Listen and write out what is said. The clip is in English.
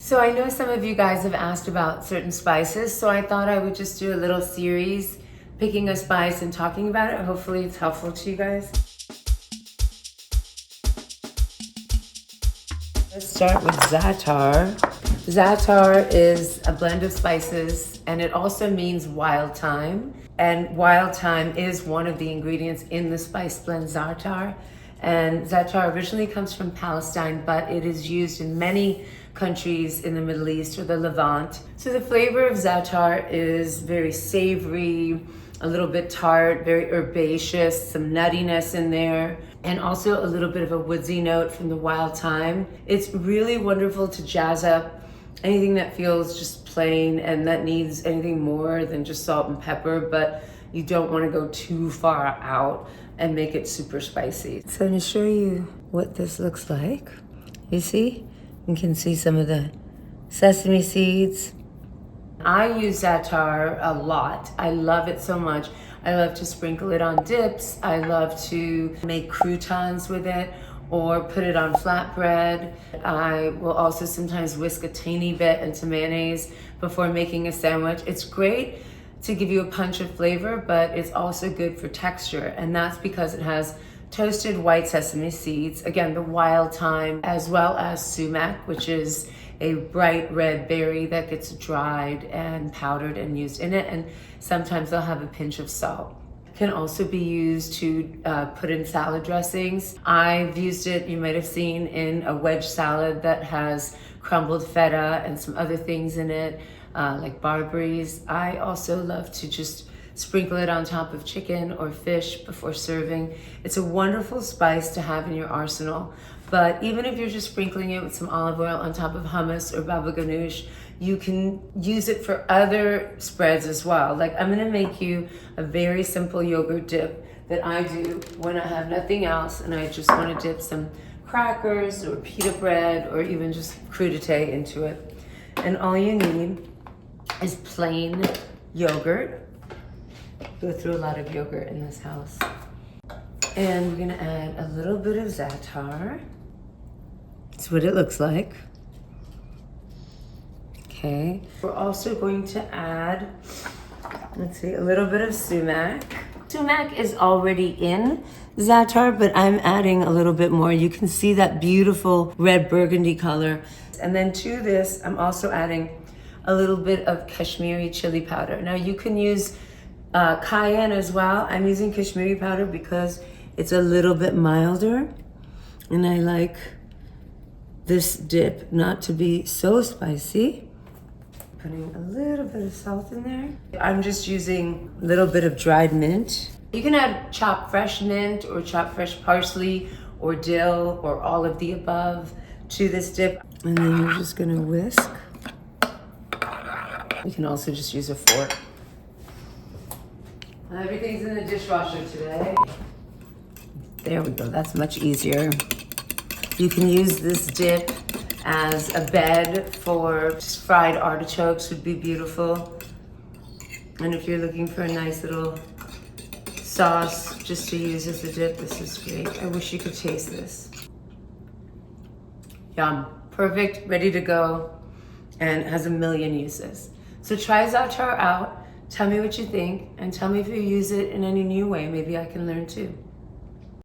So I know some of you guys have asked about certain spices, so I thought I would just do a little series picking a spice and talking about it. Hopefully it's helpful to you guys. Let's start with Za'atar. Za'atar is a blend of spices, and it also means wild thyme. And wild thyme is one of the ingredients in the spice blend Za'atar. And Za'atar originally comes from Palestine, but it is used in many countries in the Middle East or the Levant. So the flavor of Za'atar is very savory, a little bit tart, very herbaceous, some nuttiness in there, and also a little bit of a woodsy note from the wild thyme. It's really wonderful to jazz up anything that feels just plain and that needs anything more than just salt and pepper, but you don't want to go too far out and make it super spicy. So I'm going to show you what this looks like. You see? You can see some of the sesame seeds. I use Za'atar a lot. I love it so much. I love to sprinkle it on dips. I love to make croutons with it or put it on flatbread. I will also sometimes whisk a tiny bit into mayonnaise before making a sandwich. It's great to give you a punch of flavor, but it's also good for texture, and that's because it has toasted white sesame seeds, again, the wild thyme, as well as sumac, which is a bright red berry that gets dried and powdered and used in it, and sometimes they'll have a pinch of salt. It can also be used to put in salad dressings. I've used it, you might have seen, in a wedge salad that has crumbled feta and some other things in it, like barberries. I also love to just sprinkle it on top of chicken or fish before serving. It's a wonderful spice to have in your arsenal, but even if you're just sprinkling it with some olive oil on top of hummus or baba ganoush, you can use it for other spreads as well. Like, I'm gonna make you a very simple yogurt dip that I do when I have nothing else and I just wanna dip some crackers or pita bread or even just crudité into it. And all you need is plain yogurt. Go through a lot of yogurt in this house. And we're gonna add a little bit of Za'atar. That's what it looks like. Okay. We're also going to add, let's see, a little bit of sumac. Sumac is already in Za'atar, but I'm adding a little bit more. You can see that beautiful red burgundy color. And then to this, I'm also adding a little bit of Kashmiri chili powder. Now you can use cayenne as well. I'm using Kashmiri powder because it's a little bit milder, and I like this dip not to be so spicy. Putting a little bit of salt in there. I'm just using a little bit of dried mint. You can add chopped fresh mint or chopped fresh parsley or dill or all of the above to this dip. And then you're just gonna whisk. You can also just use a fork. Everything's in the dishwasher today. There we go, that's much easier. You can use this dip as a bed for just fried artichokes, would be beautiful. And if you're looking for a nice little sauce just to use as a dip, this is great. I wish you could taste this. Yum, perfect, ready to go, and has a million uses. So try Za'atar out. Tell me what you think, and tell me if you use it in any new way. Maybe I can learn too.